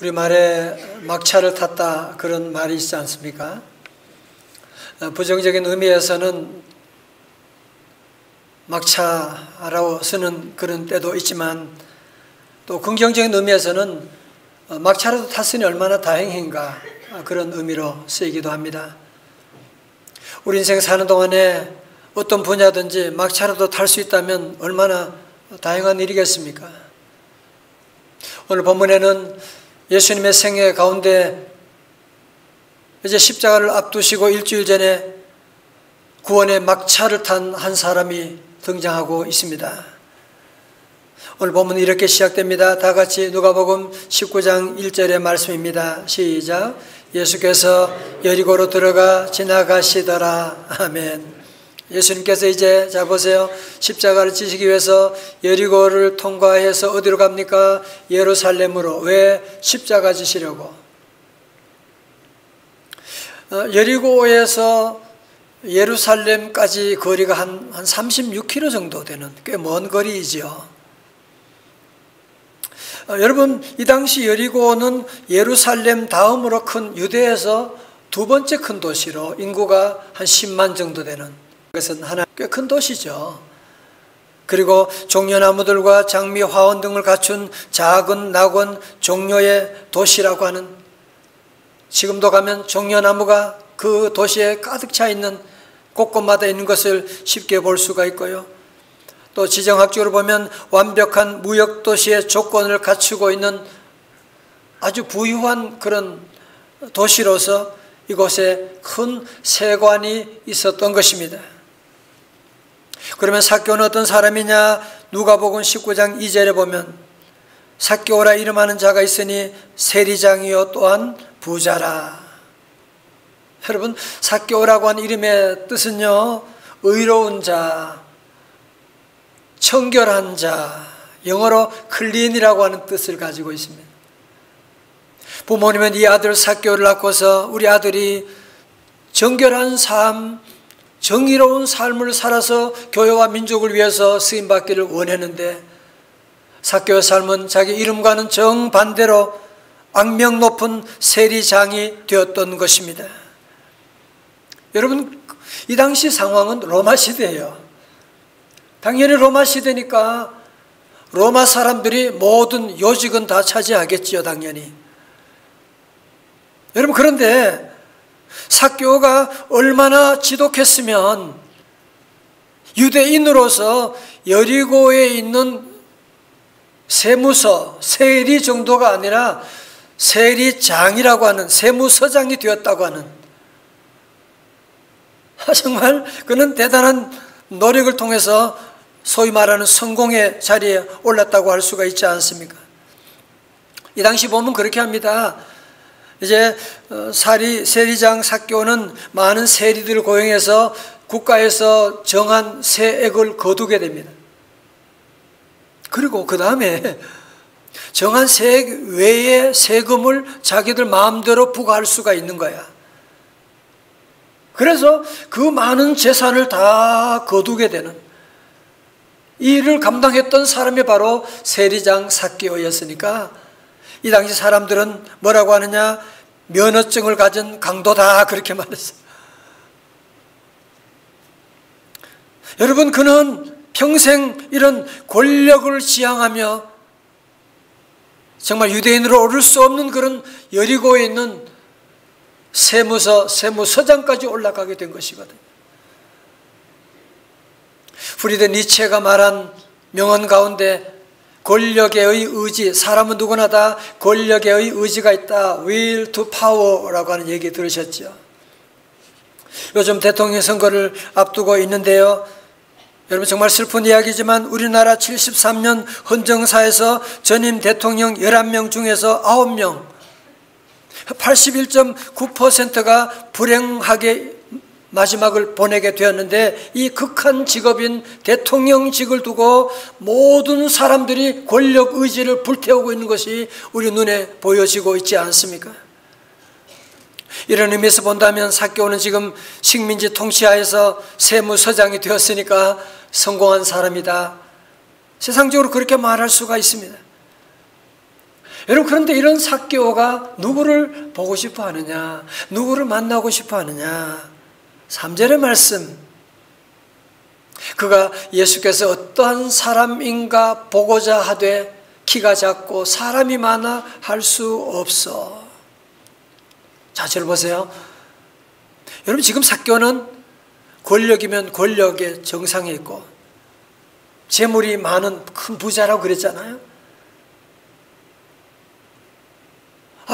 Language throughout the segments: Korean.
우리말에 막차를 탔다 그런 말이 있지 않습니까? 부정적인 의미에서는 막차라고 쓰는 그런 때도 있지만 또 긍정적인 의미에서는 막차라도 탔으니 얼마나 다행인가 그런 의미로 쓰이기도 합니다. 우리 인생 사는 동안에 어떤 분야든지 막차라도 탈 수 있다면 얼마나 다행한 일이겠습니까? 오늘 본문에는 예수님의 생애 가운데 이제 십자가를 앞두시고 일주일 전에 구원의 막차를 탄 한 사람이 등장하고 있습니다. 오늘 본문은 이렇게 시작됩니다. 다 같이 누가복음 19장 1절의 말씀입니다. 시작. 예수께서 여리고로 들어가 지나가시더라. 아멘. 예수님께서 이제 자 보세요. 십자가를 지시기 위해서 여리고를 통과해서 어디로 갑니까? 예루살렘으로. 왜? 십자가 지시려고. 여리고에서 예루살렘까지 거리가 한 36km 정도 되는 꽤 먼 거리이죠. 여러분, 이 당시 여리고는 예루살렘 다음으로 큰 유대에서 두 번째 큰 도시로 인구가 한 10만 정도 되는 그것은 하나 꽤 큰 도시죠. 그리고 종려나무들과 장미, 화원 등을 갖춘 작은 낙원 종려의 도시라고 하는, 지금도 가면 종려나무가 그 도시에 가득 차 있는 곳곳마다 있는 것을 쉽게 볼 수가 있고요. 또 지정학적으로 보면 완벽한 무역도시의 조건을 갖추고 있는 아주 부유한 그런 도시로서 이곳에 큰 세관이 있었던 것입니다. 그러면 삭개오는 어떤 사람이냐? 누가복음 19장 2절에 보면 삭개오라 이름하는 자가 있으니 세리장이요 또한 부자라. 여러분, 삭개오라고 하는 이름의 뜻은요, 의로운 자, 청결한 자, 영어로 클린이라고 하는 뜻을 가지고 있습니다. 부모님은 이 아들 삭개오를 낳고서 우리 아들이 정결한 삶, 정의로운 삶을 살아서 교회와 민족을 위해서 쓰임받기를 원했는데 삭개오의 삶은 자기 이름과는 정반대로 악명 높은 세리장이 되었던 것입니다. 여러분, 이 당시 상황은 로마 시대예요. 당연히 로마 시대니까 로마 사람들이 모든 요직은 다 차지하겠지요, 당연히. 여러분, 그런데 삭개오가 얼마나 지독했으면 유대인으로서 여리고에 있는 세무서, 세리 정도가 아니라 세리장이라고 하는 세무서장이 되었다고 하는, 정말 그는 대단한 노력을 통해서 소위 말하는 성공의 자리에 올랐다고 할 수가 있지 않습니까? 이 당시 보면 그렇게 합니다. 이제 세리장 삭개오는 많은 세리들을 고용해서 국가에서 정한 세액을 거두게 됩니다. 그리고 그 다음에 정한 세액 외의 세금을 자기들 마음대로 부과할 수가 있는 거야. 그래서 그 많은 재산을 다 거두게 되는, 이 일을 감당했던 사람이 바로 세리장 삭개오였으니까 이 당시 사람들은 뭐라고 하느냐? 면허증을 가진 강도다, 그렇게 말했어요. 여러분, 그는 평생 이런 권력을 지향하며 정말 유대인으로 오를 수 없는 그런 여리고에 있는 세무서장까지 올라가게 된 것이거든요. 프리드 니체가 말한 명언 가운데 권력의 의지, 사람은 누구나 다 권력의 의지가 있다. will to power라고 하는 얘기 들으셨죠? 요즘 대통령 선거를 앞두고 있는데요. 여러분, 정말 슬픈 이야기지만 우리나라 73년 헌정사에서 전임 대통령 11명 중에서 9명, 81.9%가 불행하게 마지막을 보내게 되었는데, 이 극한 직업인 대통령직을 두고 모든 사람들이 권력 의지를 불태우고 있는 것이 우리 눈에 보여지고 있지 않습니까? 이런 의미에서 본다면 삭개오는 지금 식민지 통치하에서 세무서장이 되었으니까 성공한 사람이다. 세상적으로 그렇게 말할 수가 있습니다. 여러분, 그런데 이런 삭개오가 누구를 보고 싶어 하느냐? 누구를 만나고 싶어 하느냐? 3절의 말씀. 그가 예수께서 어떠한 사람인가 보고자 하되 키가 작고 사람이 많아 할 수 없어. 자, 저를 보세요. 여러분, 지금 삭개오는 권력이면 권력의 정상에 있고 재물이 많은 큰 부자라고 그랬잖아요.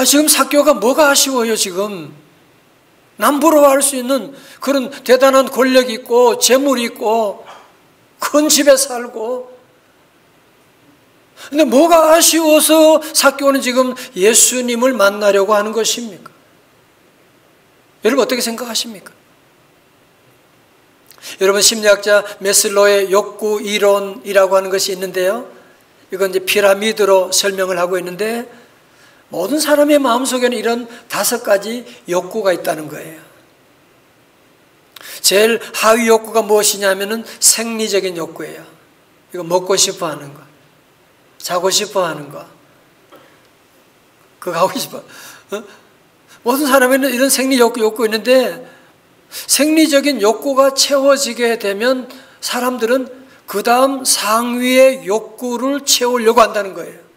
지금 삭개오가 뭐가 아쉬워요, 지금? 남부러워할 수 있는 그런 대단한 권력이 있고 재물이 있고 큰 집에 살고, 근데 뭐가 아쉬워서 삭개오는 지금 예수님을 만나려고 하는 것입니까? 여러분, 어떻게 생각하십니까? 여러분, 심리학자 메슬로의 욕구 이론이라고 하는 것이 있는데요, 이건 이제 피라미드로 설명을 하고 있는데, 모든 사람의 마음속에는 이런 5가지 욕구가 있다는 거예요. 제일 하위 욕구가 무엇이냐면은 생리적인 욕구예요. 이거 먹고 싶어 하는 거, 자고 싶어 하는 거, 그거 하고 싶어. 모든 사람에는 이런 생리 욕구 있는데, 생리적인 욕구가 채워지게 되면 사람들은 그 다음 상위의 욕구를 채우려고 한다는 거예요.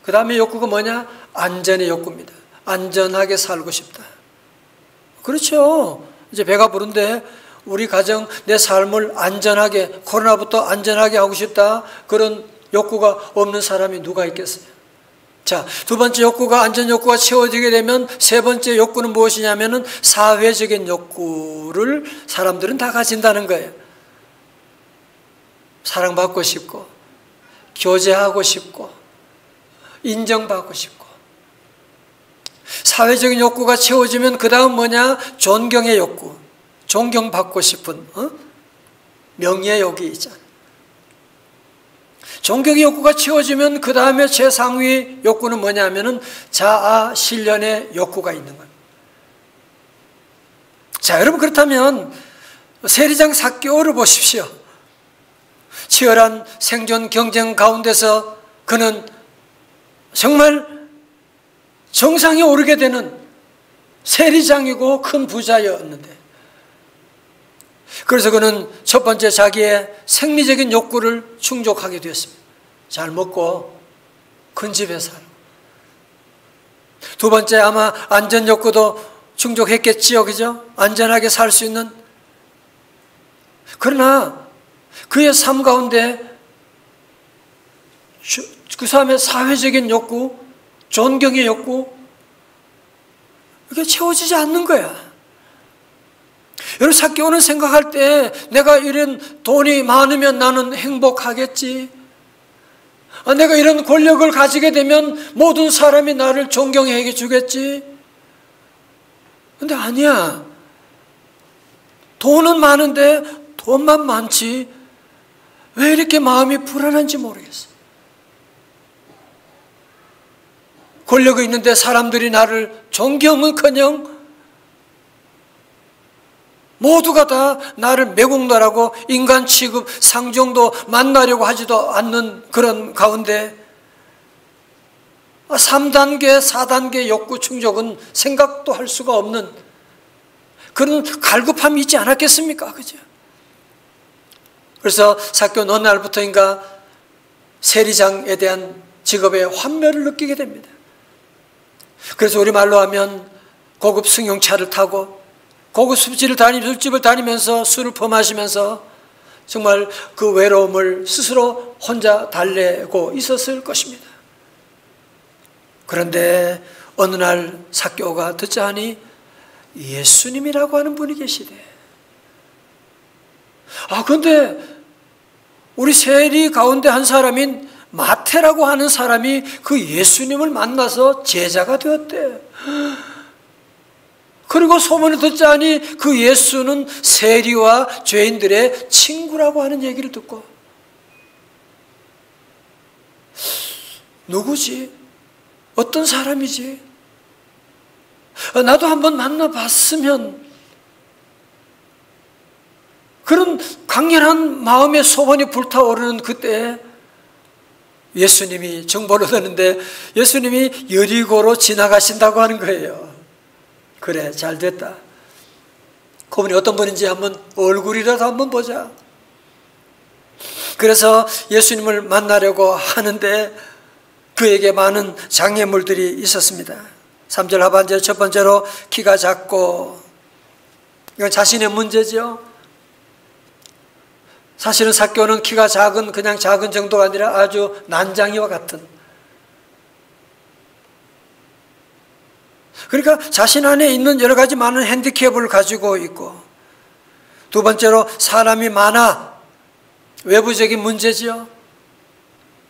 그 다음에 욕구가 뭐냐? 안전의 욕구입니다. 안전하게 살고 싶다. 그렇죠. 이제 배가 부른데 우리 가정, 내 삶을 안전하게, 코로나부터 안전하게 하고 싶다, 그런 욕구가 없는 사람이 누가 있겠어요? 자, 2번째 욕구가, 안전 욕구가 채워지게 되면 3번째 욕구는 무엇이냐면은 사회적인 욕구를 사람들은 다 가진다는 거예요. 사랑받고 싶고, 교제하고 싶고, 인정받고 싶고. 사회적인 욕구가 채워지면 그 다음 뭐냐? 존경의 욕구, 존경받고 싶은 명예의 욕이 있잖아요. 존경의 욕구가 채워지면 그 다음에 최상위 욕구는 뭐냐면은 자아 실현의 욕구가 있는 거예요. 자, 여러분, 그렇다면 세리장 삭개오를 보십시오. 치열한 생존 경쟁 가운데서 그는 정말 정상에 오르게 되는 세리장이고 큰 부자였는데, 그래서 그는 첫 번째 자기의 생리적인 욕구를 충족하게 되었습니다. 잘 먹고 큰 집에 살고. 2번째, 아마 안전 욕구도 충족했겠지요, 그죠? 안전하게 살 수 있는. 그러나 그의 삶 가운데 그 사람의 사회적인 욕구, 존경의 욕구, 이게 채워지지 않는 거야. 여러분, 삭개오는 생각할 때 내가 이런 돈이 많으면 나는 행복하겠지, 내가 이런 권력을 가지게 되면 모든 사람이 나를 존경해 주겠지. 근데 아니야. 돈은 많은데 돈만 많지 왜 이렇게 마음이 불안한지 모르겠어. 권력이 있는데 사람들이 나를 존경은커녕 모두가 다 나를 매국노라고 인간 취급, 상정도 만나려고 하지도 않는 그런 가운데 3단계, 4단계 욕구 충족은 생각도 할 수가 없는 그런 갈급함이 있지 않았겠습니까? 그죠? 그래서 삭개오는 어느 날부터인가 세리장에 대한 직업의 환멸을 느끼게 됩니다. 그래서 우리말로 하면 고급 승용차를 타고 고급 술집을 다니면서 술을 퍼마시면서 정말 그 외로움을 스스로 혼자 달래고 있었을 것입니다. 그런데 어느 날 삭개오가 듣자 하니 예수님이라고 하는 분이 계시대. 그런데 우리 세리 가운데 한 사람인 마태라고 하는 사람이 그 예수님을 만나서 제자가 되었대. 그리고 소문을 듣자 하니 그 예수는 세리와 죄인들의 친구라고 하는 얘기를 듣고, 누구지? 어떤 사람이지? 나도 한번 만나봤으면, 그런 강렬한 마음의 소원이 불타오르는 그때 예수님이 정보를 듣는데 예수님이 여리고로 지나가신다고 하는 거예요. 그래, 잘 됐다. 그분이 어떤 분인지 한번 얼굴이라도 한번 보자. 그래서 예수님을 만나려고 하는데 그에게 많은 장애물들이 있었습니다. 3절 하반절 첫 번째로 키가 작고, 이건 자신의 문제죠. 사실은 삭개오는 키가 작은, 그냥 작은 정도가 아니라 아주 난장이와 같은, 그러니까 자신 안에 있는 여러 가지 많은 핸디캡을 가지고 있고, 두 번째로 사람이 많아, 외부적인 문제지요.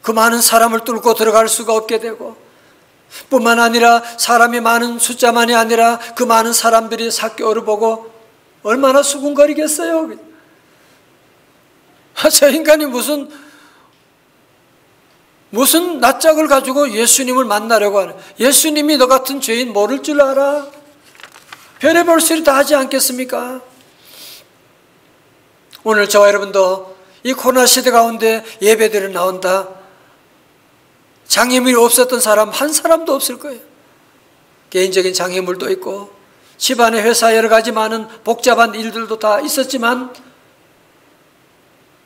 그 많은 사람을 뚫고 들어갈 수가 없게 되고, 뿐만 아니라 사람이 많은 숫자만이 아니라 그 많은 사람들이 삭개오를 보고 얼마나 수군거리겠어요. 저 인간이 무슨 낯짝을 가지고 예수님을 만나려고 하는, 예수님이 너 같은 죄인 모를 줄 알아? 별의별 소리 다 하지 않겠습니까? 오늘 저와 여러분도 이 코로나 시대 가운데 예배드려 나온다, 장애물이 없었던 사람 한 사람도 없을 거예요. 개인적인 장애물도 있고 집안의 회사 여러 가지 많은 복잡한 일들도 다 있었지만,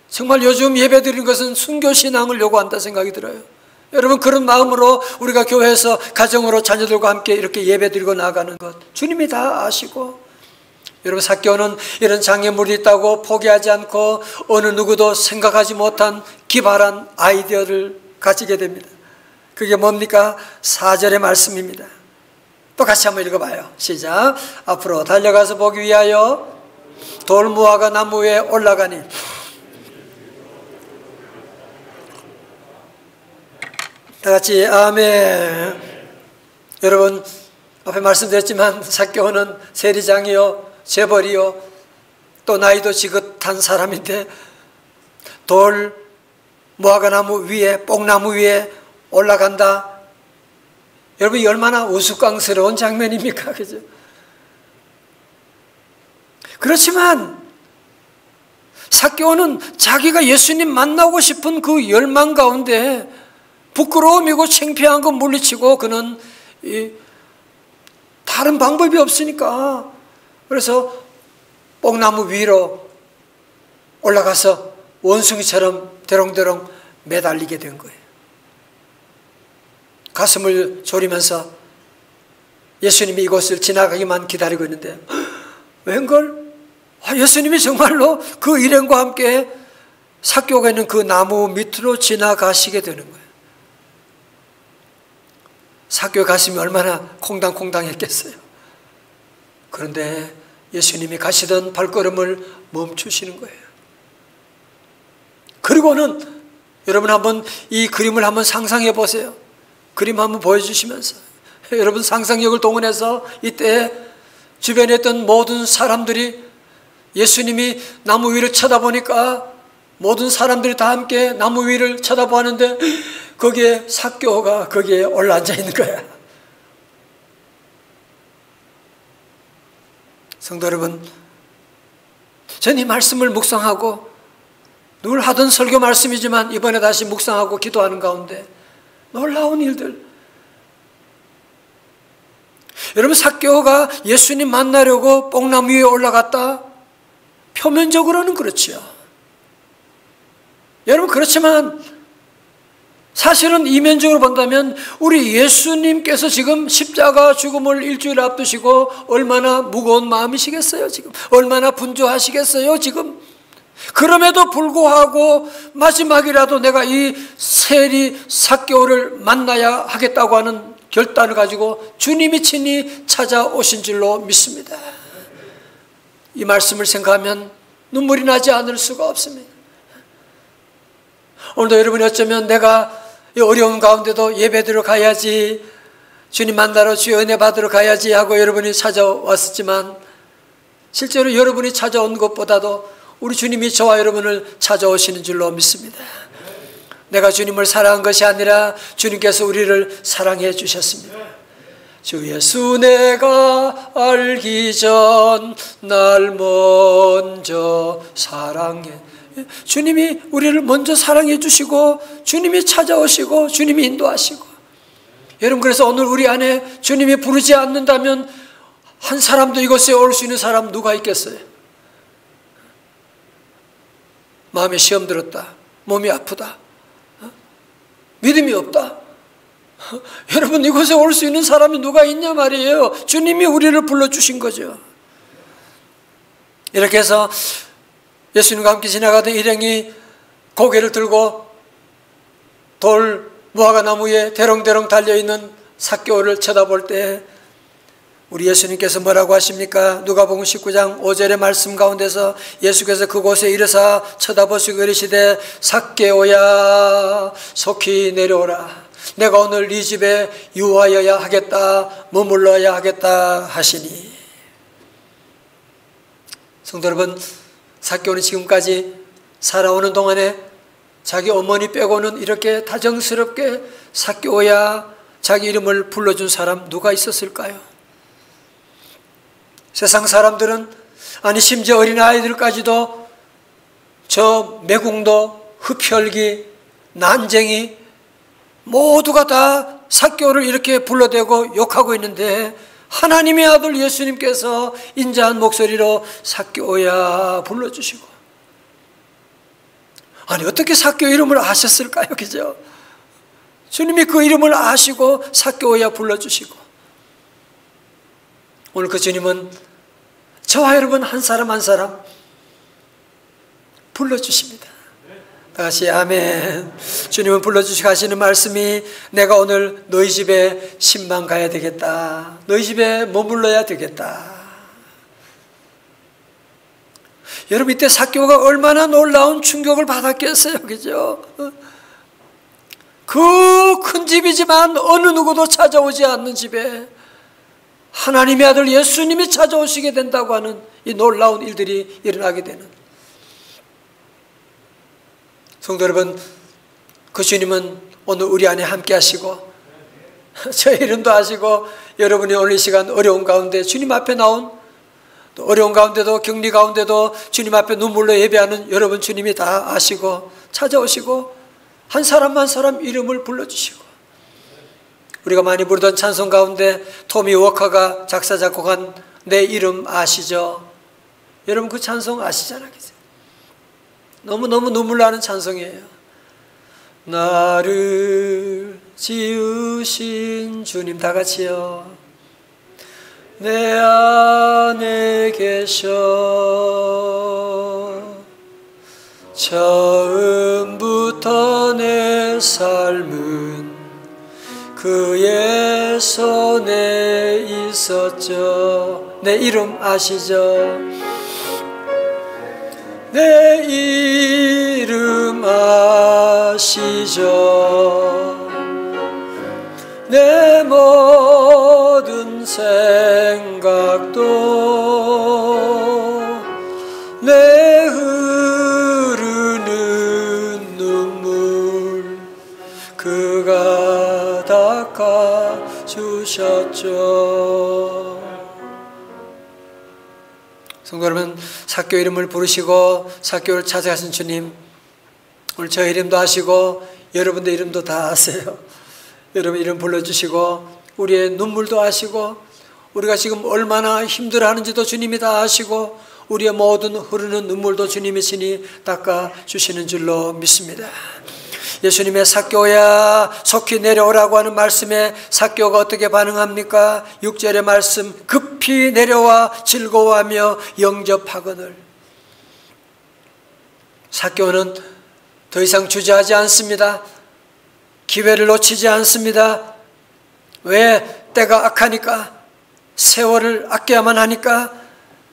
정말 요즘 예배드리는 것은 순교신앙을 요구한다 생각이 들어요. 여러분, 그런 마음으로 우리가 교회에서 가정으로 자녀들과 함께 이렇게 예배드리고 나아가는 것 주님이 다 아시고, 여러분, 삭개오는 이런 장애물이 있다고 포기하지 않고 어느 누구도 생각하지 못한 기발한 아이디어를 가지게 됩니다. 그게 뭡니까? 4절의 말씀입니다. 또 같이 한번 읽어봐요. 시작. 앞으로 달려가서 보기 위하여 돌무화과 나무 위에 올라가니, 다 같이 아멘. 여러분, 앞에 말씀드렸지만 삭개오는 세리장이요, 재벌이요, 또 나이도 지긋한 사람인데 돌 무화과나무 위에, 뽕나무 위에 올라간다. 여러분, 이 얼마나 우스꽝스러운 장면입니까? 그죠? 그렇지만 삭개오는 자기가 예수님 만나고 싶은 그 열망 가운데 부끄러움이고 창피한 건 물리치고, 그는 다른 방법이 없으니까 그래서 뽕나무 위로 올라가서 원숭이처럼 대롱대롱 매달리게 된 거예요. 가슴을 졸이면서 예수님이 이곳을 지나가기만 기다리고 있는데, 웬걸? 예수님이 정말로 그 일행과 함께 삭개오가 있는 그 나무 밑으로 지나가시게 되는 거예요. 삭개오 가슴이 얼마나 콩당콩당했겠어요. 그런데 예수님이 가시던 발걸음을 멈추시는 거예요. 그리고는 여러분, 한번 이 그림을 한번 상상해 보세요. 그림 한번 보여주시면서 여러분 상상력을 동원해서 이때 주변에 있던 모든 사람들이 예수님이 나무 위를 쳐다보니까 모든 사람들이 다 함께 나무 위를 쳐다보는데 거기에 삭개오가 거기에 올라앉아 있는 거야. 성도 여러분, 전 이 말씀을 묵상하고 늘 하던 설교 말씀이지만 이번에 다시 묵상하고 기도하는 가운데 놀라운 일들, 여러분, 삭개오가 예수님 만나려고 뽕나무 위에 올라갔다? 표면적으로는 그렇죠. 여러분, 그렇지만 사실은 이면적으로 본다면 우리 예수님께서 지금 십자가 죽음을 일주일 앞두시고 얼마나 무거운 마음이시겠어요? 지금 얼마나 분주하시겠어요? 지금 그럼에도 불구하고 마지막이라도 내가 이 세리 삭개오를 만나야 하겠다고 하는 결단을 가지고 주님이 친히 찾아오신 줄로 믿습니다. 이 말씀을 생각하면 눈물이 나지 않을 수가 없습니다. 오늘도 여러분이 어쩌면 내가 이 어려운 가운데도 예배드려 가야지, 주님 만나러 주의 은혜 받으러 가야지 하고 여러분이 찾아왔었지만, 실제로 여러분이 찾아온 것보다도 우리 주님이 저와 여러분을 찾아오시는 줄로 믿습니다. 내가 주님을 사랑한 것이 아니라 주님께서 우리를 사랑해 주셨습니다. 주 예수 내가 알기 전 날 먼저 사랑해 주님이 우리를 먼저 사랑해 주시고 주님이 찾아오시고 주님이 인도하시고, 여러분 그래서 오늘 우리 안에 주님이 부르지 않는다면 한 사람도 이곳에 올 수 있는 사람 누가 있겠어요? 마음에 시험 들었다, 몸이 아프다, 믿음이 없다, 여러분 이곳에 올 수 있는 사람이 누가 있냐 말이에요. 주님이 우리를 불러주신 거죠. 이렇게 해서 예수님과 함께 지나가던 일행이 고개를 들고 돌 무화과 나무에 대롱대롱 달려있는 삭개오를 쳐다볼 때 우리 예수님께서 뭐라고 하십니까? 누가복음 19장 5절의 말씀 가운데서 예수께서 그곳에 이르사 쳐다보시고 이르시되 삭개오야 속히 내려오라. 내가 오늘 네 집에 유하여야 하겠다, 머물러야 하겠다 하시니. 성도 여러분, 삭개오는 지금까지 살아오는 동안에 자기 어머니 빼고는 이렇게 다정스럽게 삭개오야 자기 이름을 불러준 사람 누가 있었을까요? 세상 사람들은, 아니 심지어 어린아이들까지도 저 매궁도, 흡혈귀, 난쟁이 모두가 다 삭개오를 이렇게 불러대고 욕하고 있는데 하나님의 아들 예수님께서 인자한 목소리로 삭개오야 불러주시고, 아니 어떻게 삭개오 이름을 아셨을까요? 그죠? 주님이 그 이름을 아시고 삭개오야 불러주시고, 오늘 그 주님은 저와 여러분 한 사람 한 사람 불러주십니다. 다시 아멘. 주님은 불러주시고 하시는 말씀이 내가 오늘 너희 집에 10만 가야 되겠다, 너희 집에 머물러야 되겠다. 여러분 이때 삭개오가 얼마나 놀라운 충격을 받았겠어요. 그죠? 그 큰 집이지만 어느 누구도 찾아오지 않는 집에 하나님의 아들 예수님이 찾아오시게 된다고 하는 이 놀라운 일들이 일어나게 되는, 성도 여러분, 그 주님은 오늘 우리 안에 함께 하시고 저의 이름도 아시고, 여러분이 오늘 이 시간 어려운 가운데 주님 앞에 나온, 또 어려운 가운데도 격리 가운데도 주님 앞에 눈물로 예배하는 여러분 주님이 다 아시고 찾아오시고 한 사람 한 사람 이름을 불러주시고, 우리가 많이 부르던 찬송 가운데 토미 워커가 작사 작곡한 내 이름 아시죠? 여러분 그 찬송 아시잖아요. 너무너무 눈물 나는 찬송이에요. 나를 지으신 주님, 다 같이요. 내 안에 계셔 처음부터 내 삶은 그의 손에 있었죠. 내 이름 아시죠? 내 이름 아시죠? 내 모든 생각도 내 흐르는 눈물 그가 닦아주셨죠. 성도 여러분, 삭개오 이름을 부르시고 삭개오를 찾아가신 주님, 오늘 저 이름도 아시고 여러분들 이름도 다 아세요. 여러분 이름 불러주시고 우리의 눈물도 아시고 우리가 지금 얼마나 힘들어하는지도 주님이 다 아시고 우리의 모든 흐르는 눈물도 주님이 친히 닦아주시는 줄로 믿습니다. 예수님의 삭개오야 속히 내려오라고 하는 말씀에 삭개오가 어떻게 반응합니까? 6절의 말씀, 급히 내려와 즐거워하며 영접하거늘. 삭개오는 더 이상 주저하지 않습니다. 기회를 놓치지 않습니다. 왜? 때가 악하니까, 세월을 아껴야만 하니까.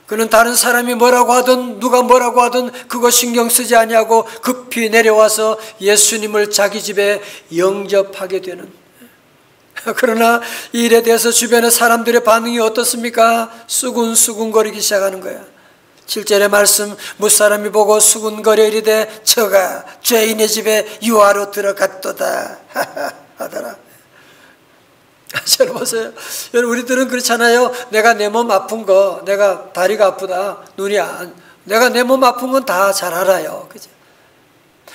그는 다른 사람이 뭐라고 하든 누가 뭐라고 하든 그거 신경 쓰지 아니하고 급히 내려와서 예수님을 자기 집에 영접하게 되는. 그러나 이 일에 대해서 주변의 사람들의 반응이 어떻습니까? 수군수군거리기 시작하는 거야. 7절의 말씀, 무사람이 보고 수군거려 이르되 저가 죄인의 집에 유하로 들어갔도다 하더라. 여러분 보세요. 여러분 우리들은 그렇잖아요. 내가 내 몸 아픈 거, 내가 다리가 아프다, 내가 내 몸 아픈 건 다 잘 알아요. 그죠?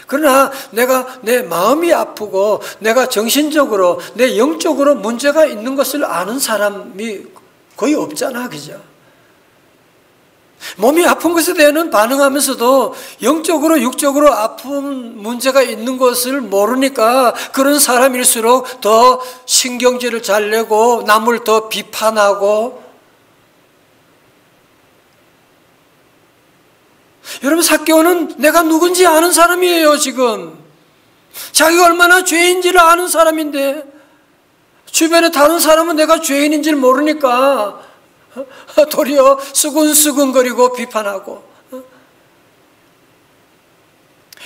그러나 내가 내 마음이 아프고 내가 정신적으로 내 영적으로 문제가 있는 것을 아는 사람이 거의 없잖아. 그죠? 몸이 아픈 것에 대해서는 반응하면서도 영적으로 육적으로 아픈 문제가 있는 것을 모르니까 그런 사람일수록 더 신경질을 잘 내고 남을 더 비판하고. 여러분, 삭개오는 내가 누군지 아는 사람이에요. 지금 자기가 얼마나 죄인지를 아는 사람인데 주변에 다른 사람은 내가 죄인인지를 모르니까 도리어 수근수근거리고 비판하고.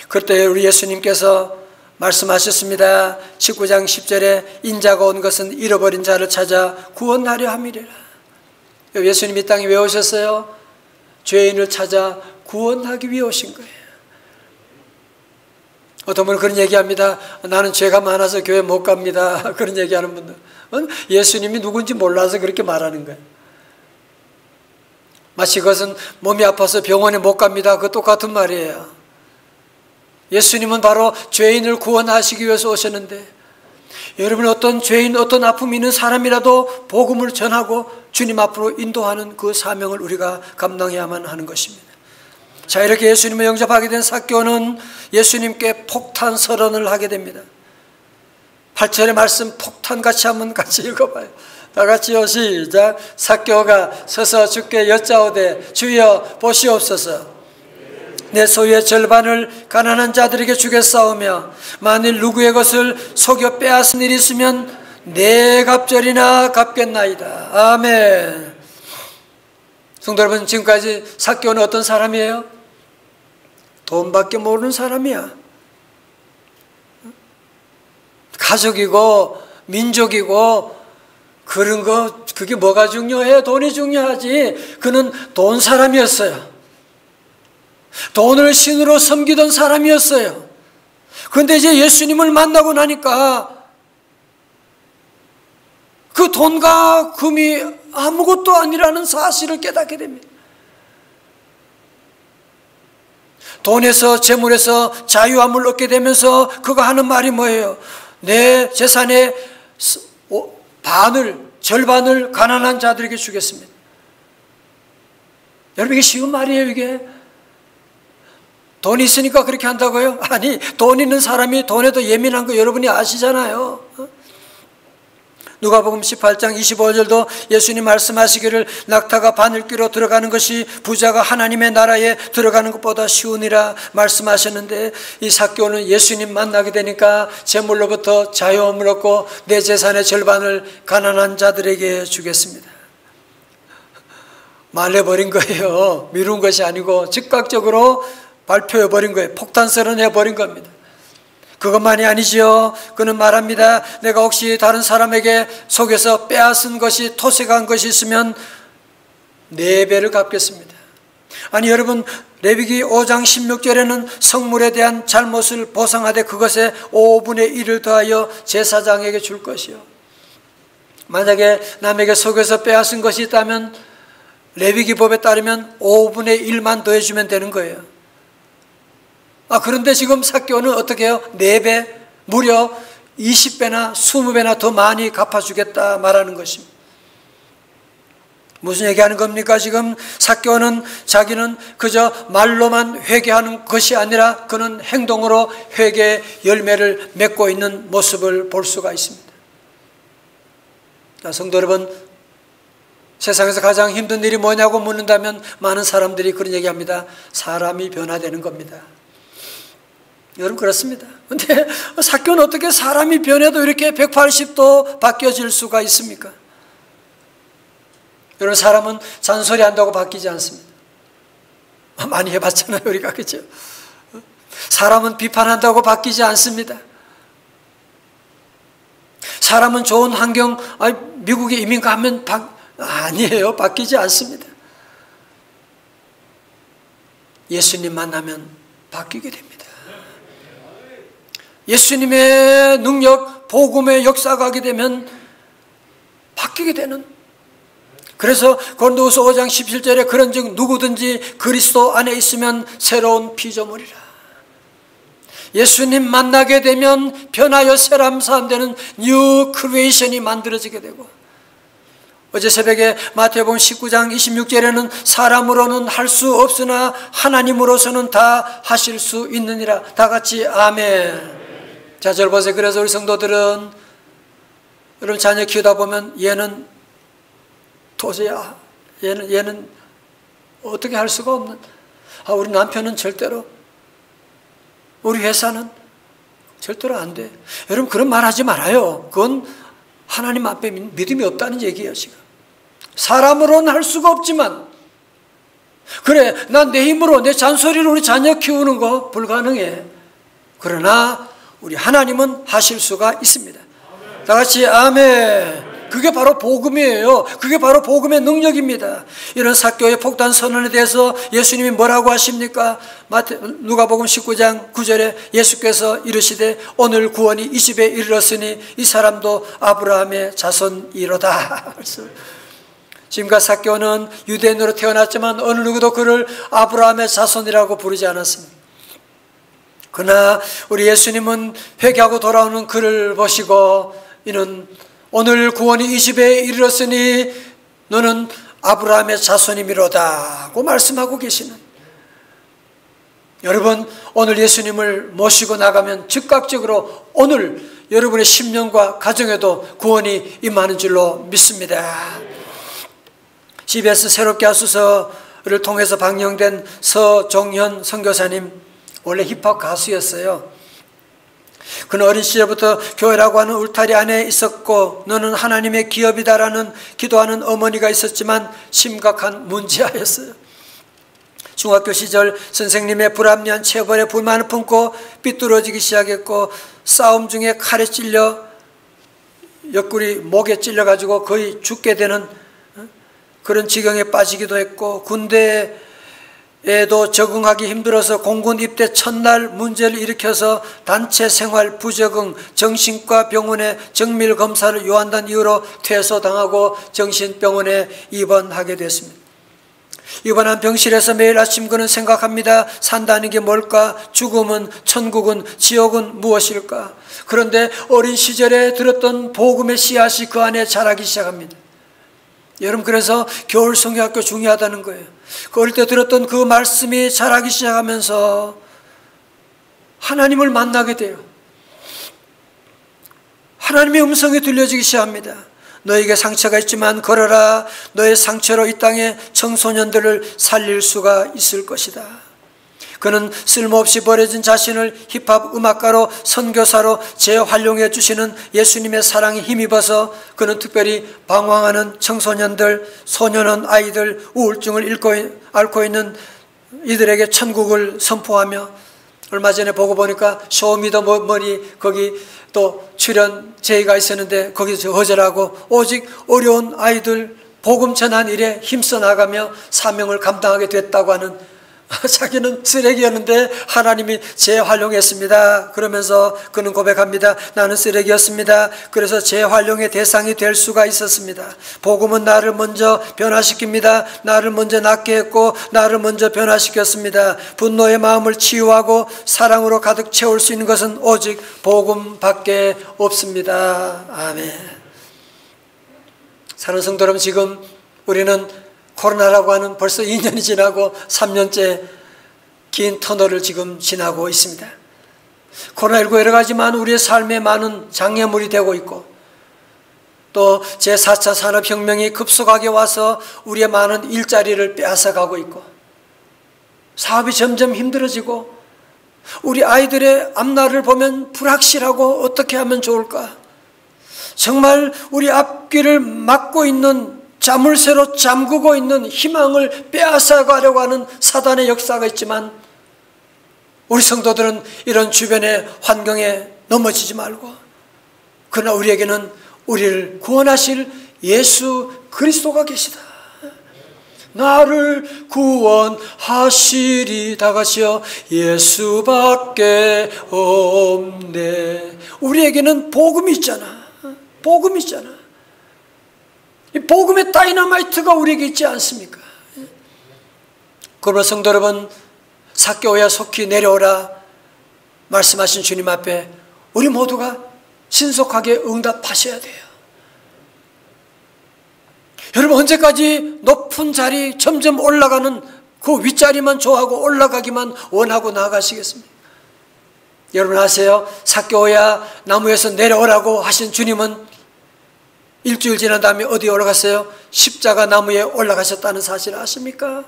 그때 우리 예수님께서 말씀하셨습니다. 19장 10절에 인자가 온 것은 잃어버린 자를 찾아 구원하려 함이리라. 예수님이 이 땅에 왜 오셨어요? 죄인을 찾아 구원하기 위해 오신 거예요. 어떤 분은 그런 얘기합니다. 나는 죄가 많아서 교회 못 갑니다. 그런 얘기하는 분들. 예수님이 누군지 몰라서 그렇게 말하는 거예요. 마치 그것은 몸이 아파서 병원에 못 갑니다. 그 똑같은 말이에요. 예수님은 바로 죄인을 구원하시기 위해서 오셨는데, 여러분, 어떤 죄인, 어떤 아픔이 있는 사람이라도 복음을 전하고 주님 앞으로 인도하는 그 사명을 우리가 감당해야만 하는 것입니다. 자, 이렇게 예수님을 영접하게 된 삭개오는 예수님께 폭탄 선언을 하게 됩니다. 8절의 말씀 폭탄같이 한번 같이 읽어봐요. 다 같이요. 시작. 삭개오가 서서 주께 여짜오되 주여 보시옵소서. 내 소유의 절반을 가난한 자들에게 주겠사오며 만일 누구의 것을 속여 빼앗은 일이 있으면 네 갑절이나 갚겠나이다. 아멘. 성도 여러분, 지금까지 삭개오는 어떤 사람이에요? 돈밖에 모르는 사람이야. 가족이고 민족이고 그런 거, 그게 뭐가 중요해? 돈이 중요하지. 그는 돈 사람이었어요. 돈을 신으로 섬기던 사람이었어요. 그런데 이제 예수님을 만나고 나니까 그 돈과 금이 아무것도 아니라는 사실을 깨닫게 됩니다. 돈에서, 재물에서 자유함을 얻게 되면서 그가 하는 말이 뭐예요? 내 재산의 절반을 가난한 자들에게 주겠습니다. 여러분, 이게 쉬운 말이에요, 이게? 돈이 있으니까 그렇게 한다고요? 아니, 돈 있는 사람이 돈에 더 예민한 거 여러분이 아시잖아요. 누가복음 18장 25절도 예수님 말씀하시기를 낙타가 바늘귀로 들어가는 것이 부자가 하나님의 나라에 들어가는 것보다 쉬우니라 말씀하셨는데, 이 삭개오는 예수님 만나게 되니까 재물로부터 자유함을 얻고 내 재산의 절반을 가난한 자들에게 주겠습니다. 말해버린 거예요. 미룬 것이 아니고 즉각적으로 발표해버린 거예요. 폭탄 선언해버린 겁니다. 그것만이 아니지요. 그는 말합니다. 내가 혹시 다른 사람에게 속여서 빼앗은 것이, 토색한 것이 있으면 4배를 갚겠습니다. 아니, 여러분, 레위기 5장 16절에는 성물에 대한 잘못을 보상하되 그것에 5분의 1을 더하여 제사장에게 줄 것이요. 만약에 남에게 속여서 빼앗은 것이 있다면 레위기 법에 따르면 5분의 1만 더해주면 되는 거예요. 그런데 지금 삭개오는 어떻게 해요? 4배, 무려 20배나 20배나 더 많이 갚아주겠다 말하는 것입니다. 무슨 얘기하는 겁니까? 지금 삭개오는 자기는 그저 말로만 회개하는 것이 아니라 그는 행동으로 회개의 열매를 맺고 있는 모습을 볼 수가 있습니다. 자, 성도 여러분, 세상에서 가장 힘든 일이 뭐냐고 묻는다면 많은 사람들이 그런 얘기합니다. 사람이 변화되는 겁니다. 여러분, 그렇습니다. 근데 삭개오는 어떻게 사람이 변해도 이렇게 180도 바뀌어질 수가 있습니까? 여러분, 사람은 잔소리 한다고 바뀌지 않습니다. 많이 해봤잖아요, 우리가. 그죠? 사람은 비판한다고 바뀌지 않습니다. 사람은 좋은 환경, 미국에 이민 가면 아니에요. 바뀌지 않습니다. 예수님 만나면 바뀌게 됩니다. 예수님의 능력, 복음의 역사가 하게 되면 바뀌게 되는, 그래서 고린도후서 5장 17절에 그런즉 누구든지 그리스도 안에 있으면 새로운 피조물이라. 예수님 만나게 되면 변하여 새로운 사람 되는 뉴 크리에이션이 만들어지게 되고, 어제 새벽에 마태복음 19장 26절에는 사람으로는 할 수 없으나 하나님으로서는 다 하실 수 있느니라. 다 같이 아멘. 자, 절 보세요. 그래서 우리 성도들은, 여러분 자녀 키우다 보면 얘는 도저히 얘는 어떻게 할 수가 없는, 우리 남편은 절대로, 우리 회사는 절대로 안 돼. 여러분 그런 말 하지 말아요. 그건 하나님 앞에 믿음이 없다는 얘기예요. 지금 사람으로는 할 수가 없지만, 그래 난 내 힘으로 내 잔소리로 우리 자녀 키우는 거 불가능해. 그러나 우리 하나님은 하실 수가 있습니다. 다 같이 아멘. 그게 바로 복음이에요. 그게 바로 복음의 능력입니다. 이런 사교의 폭탄 선언에 대해서 예수님이 뭐라고 하십니까? 누가복음 19장 9절에 예수께서 이르시되 오늘 구원이 이 집에 이르렀으니 이 사람도 아브라함의 자손이로다. 지금과 사교는 유대인으로 태어났지만 어느 누구도 그를 아브라함의 자손이라고 부르지 않았습니다. 그러나 우리 예수님은 회개하고 돌아오는 그를 보시고 이는 오늘 구원이 이 집에 이르렀으니 너는 아브라함의 자손이미로다고 말씀하고 계시는, 여러분 오늘 예수님을 모시고 나가면 즉각적으로 오늘 여러분의 심령과 가정에도 구원이 임하는 줄로 믿습니다. CBS 새롭게 하소서를 통해서 방영된 서종현 선교사님, 원래 힙합 가수였어요. 그는 어린 시절부터 교회라고 하는 울타리 안에 있었고 너는 하나님의 기업이다라는 기도하는 어머니가 있었지만 심각한 문제아였어요. 중학교 시절 선생님의 불합리한 체벌에 불만을 품고 삐뚤어지기 시작했고, 싸움 중에 칼에 찔려 옆구리 목에 찔려가지고 거의 죽게 되는 그런 지경에 빠지기도 했고, 군대에도 적응하기 힘들어서 공군 입대 첫날 문제를 일으켜서 단체 생활 부적응, 정신과 병원에 정밀 검사를 요한다는 이유로 퇴소당하고 정신병원에 입원하게 됐습니다. 입원한 병실에서 매일 아침 그는 생각합니다. 산다는 게 뭘까? 죽음은, 천국은, 지옥은 무엇일까? 그런데 어린 시절에 들었던 복음의 씨앗이 그 안에 자라기 시작합니다. 여러분 그래서 겨울 성경학교 중요하다는 거예요. 그 어릴 때 들었던 그 말씀이 자라기 시작하면서 하나님을 만나게 돼요. 하나님의 음성이 들려지기 시작합니다. 너에게 상처가 있지만 걸어라. 너의 상처로 이 땅의 청소년들을 살릴 수가 있을 것이다. 그는 쓸모없이 버려진 자신을 힙합 음악가로, 선교사로 재활용해 주시는 예수님의 사랑에 힘입어서 그는 특별히 방황하는 청소년들, 소년원 아이들, 우울증을 앓고 있는 이들에게 천국을 선포하며, 얼마 전에 보고 보니까 쇼미더머니 거기 또 출연 제의가 있었는데 거기서 거절하고 오직 어려운 아이들 복음 전한 일에 힘써 나가며 사명을 감당하게 됐다고 하는, 자기는 쓰레기였는데 하나님이 재활용했습니다. 그러면서 그는 고백합니다. 나는 쓰레기였습니다. 그래서 재활용의 대상이 될 수가 있었습니다. 복음은 나를 먼저 변화시킵니다. 나를 먼저 낫게 했고 나를 먼저 변화시켰습니다. 분노의 마음을 치유하고 사랑으로 가득 채울 수 있는 것은 오직 복음밖에 없습니다. 아멘. 사랑하는 성도 여러분, 지금 우리는 코로나라고 하는 벌써 2년이 지나고 3년째 긴 터널을 지금 지나고 있습니다. 코로나19 여러 가지만 우리의 삶에 많은 장애물이 되고 있고, 또 제4차 산업혁명이 급속하게 와서 우리의 많은 일자리를 빼앗아가고 있고, 사업이 점점 힘들어지고, 우리 아이들의 앞날을 보면 불확실하고 어떻게 하면 좋을까? 정말 우리 앞길을 막고 있는, 자물쇠로 잠그고 있는 희망을 빼앗아가려고 하는 사단의 역사가 있지만, 우리 성도들은 이런 주변의 환경에 넘어지지 말고, 그러나 우리에게는 우리를 구원하실 예수 그리스도가 계시다. 나를 구원하시리. 다 같이요. 예수밖에 없네. 우리에게는 복음이 있잖아. 복음이 있잖아. 이 복음의 다이너마이트가 우리에게 있지 않습니까? 그러므로 성도 여러분, 삭개오야 속히 내려오라 말씀하신 주님 앞에 우리 모두가 신속하게 응답하셔야 돼요. 여러분, 언제까지 높은 자리 점점 올라가는 그 윗자리만 좋아하고 올라가기만 원하고 나아가시겠습니까? 여러분 아세요? 삭개오야 나무에서 내려오라고 하신 주님은 일주일 지난 다음에 어디에 올라갔어요? 십자가 나무에 올라가셨다는 사실을 아십니까?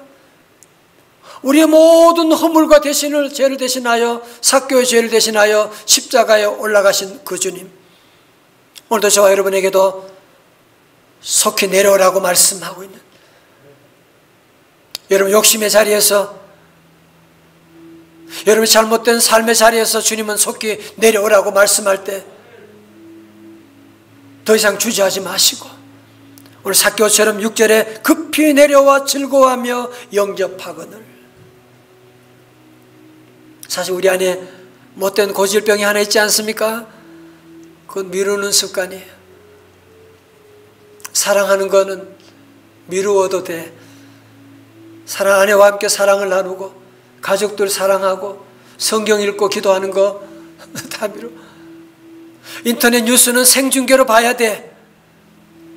우리의 모든 허물과 죄를 대신하여, 삭개오의 죄를 대신하여 십자가에 올라가신 그 주님, 오늘도 저와 여러분에게도 속히 내려오라고 말씀하고 있는, 여러분 욕심의 자리에서, 여러분 잘못된 삶의 자리에서 주님은 속히 내려오라고 말씀할 때 더 이상 주저하지 마시고 오늘 삭개오처럼 6절에 급히 내려와 즐거워하며 영접하거늘. 사실 우리 안에 못된 고질병이 하나 있지 않습니까? 그건 미루는 습관이에요. 사랑하는 거는 미루어도 돼. 사랑 아내와 함께 사랑을 나누고 가족들 사랑하고 성경 읽고 기도하는 거 다 미루. 인터넷 뉴스는 생중계로 봐야 돼.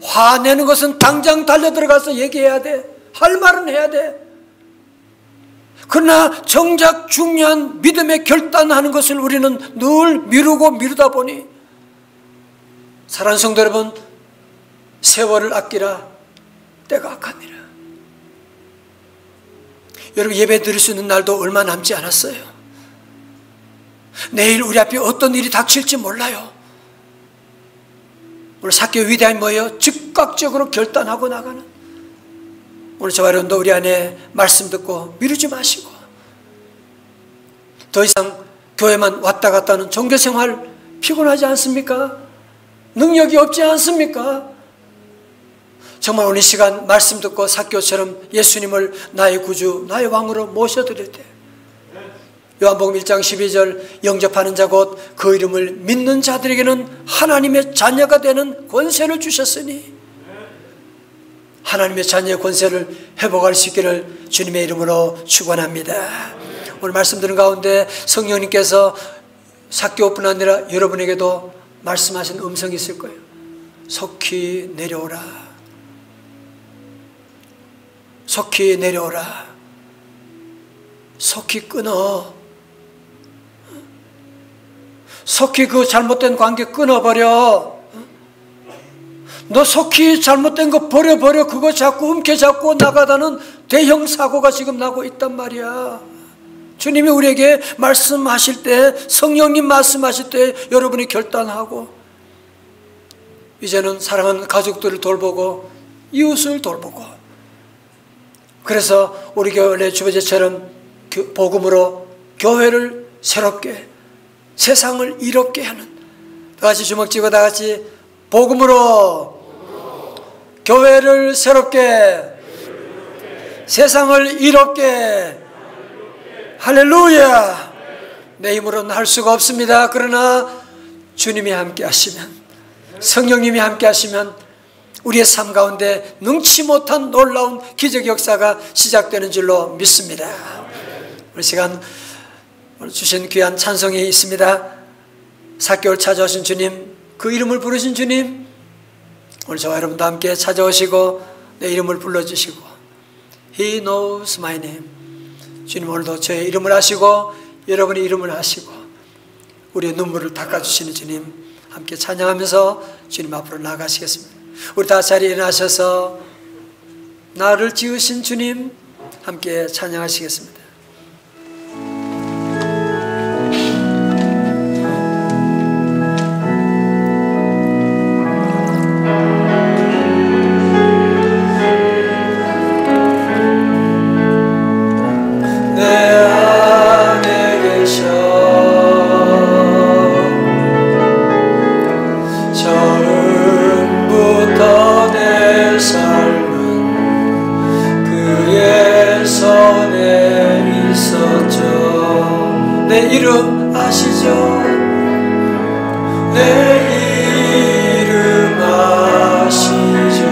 화내는 것은 당장 달려들어가서 얘기해야 돼. 할 말은 해야 돼. 그러나 정작 중요한 믿음의 결단하는 것을 우리는 늘 미루다 보니, 사랑하는 성도 여러분, 세월을 아끼라 때가 악하니라. 여러분 예배 드릴 수 있는 날도 얼마 남지 않았어요. 내일 우리 앞에 어떤 일이 닥칠지 몰라요. 오늘 삭개오 위대함이 뭐예요? 즉각적으로 결단하고 나가는. 오늘 저와 여러분도 우리 안에 말씀 듣고 미루지 마시고, 더 이상 교회만 왔다 갔다 하는 종교생활 피곤하지 않습니까? 능력이 없지 않습니까? 정말 오늘 이 시간 말씀 듣고 삭개오처럼 예수님을 나의 구주, 나의 왕으로 모셔드릴 때, 요한복음 1장 12절 영접하는 자 곧 그 이름을 믿는 자들에게는 하나님의 자녀가 되는 권세를 주셨으니, 하나님의 자녀의 권세를 회복할 수 있기를 주님의 이름으로 축원합니다. 오늘 말씀 드린 가운데 성령님께서 삭개오뿐 아니라 여러분에게도 말씀하신 음성이 있을 거예요. 속히 내려오라. 속히 내려오라. 속히 끊어. 속히 그 잘못된 관계 끊어버려. 너 속히 잘못된 거 버려버려. 그거 자꾸 움켜잡고 나가다는 대형 사고가 지금 나고 있단 말이야. 주님이 우리에게 말씀하실 때, 성령님 말씀하실 때 여러분이 결단하고, 이제는 사랑하는 가족들을 돌보고 이웃을 돌보고, 그래서 우리 교회 주보제처럼 복음으로 교회를 새롭게, 세상을 이롭게 하는, 다 같이 주먹 쥐고 다 같이 복음으로 교회를 새롭게, 세상을 이롭게. 할렐루야. 내 힘으로는 할 수가 없습니다. 그러나 주님이 함께 하시면, 성령님이 함께 하시면 우리의 삶 가운데 능치 못한 놀라운 기적 역사가 시작되는 줄로 믿습니다. 우리 시간 주신 귀한 찬송이 있습니다. 삭개오를 찾아오신 주님, 그 이름을 부르신 주님, 오늘 저와 여러분도 함께 찾아오시고 내 이름을 불러주시고, He knows my name. 주님 오늘도 저의 이름을 아시고 여러분의 이름을 아시고 우리의 눈물을 닦아주시는 주님 함께 찬양하면서 주님 앞으로 나아가시겠습니다. 우리 다 자리에 일어나셔서 나를 지으신 주님 함께 찬양하시겠습니다. 내 이름 아시죠? 내 이름 아시죠?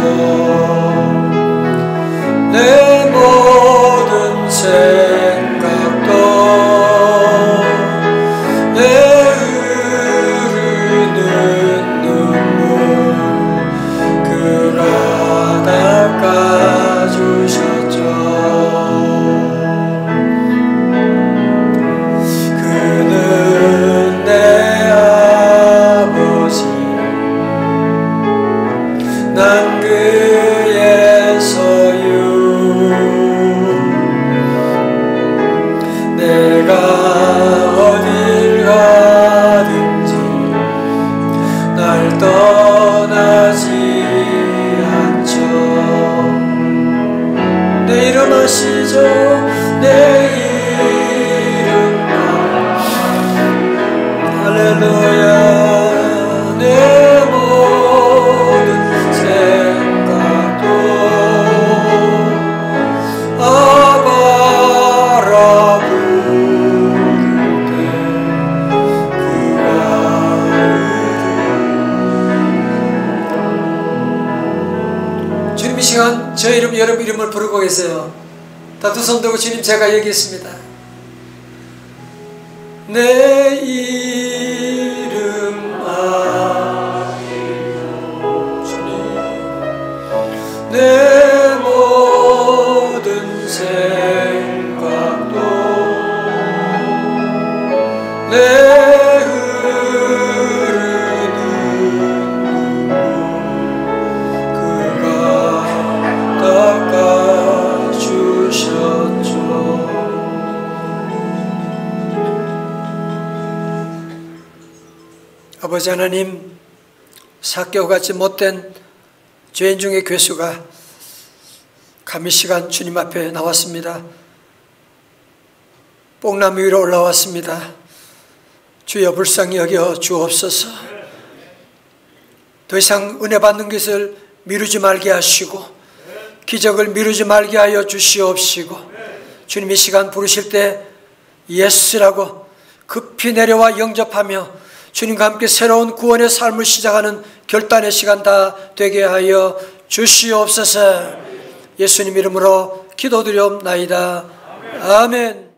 난 그의 소유 내가 어딜 가든지 날 떠나지 않죠. 내 이름 아시죠? 내 이름만 할렐루야. 내 모든 생각도 아바라 부를 때 그가 주님 이 시간 저 이름 여러분 이름을 부르고 계세요. 다 두 손 들고 주님 제가 여기 있습니다. 내 이름 아시오 주님 내 모든 생각도 내 흐르는 눈물 그가 닦아주셨죠. 아버지 하나님, 삭개오같이 못된 죄인 중의 괴수가 감히 시간 주님 앞에 나왔습니다. 뽕나무 위로 올라왔습니다. 주여 불쌍히 여겨 주옵소서. 더 이상 은혜 받는 것을 미루지 말게 하시고 기적을 미루지 말게 하여 주시옵시고 주님 이 시간 부르실 때 예수라고 급히 내려와 영접하며 주님과 함께 새로운 구원의 삶을 시작하는 결단의 시간 다 되게 하여 주시옵소서. 예수님 이름으로 기도드리옵나이다. 아멘.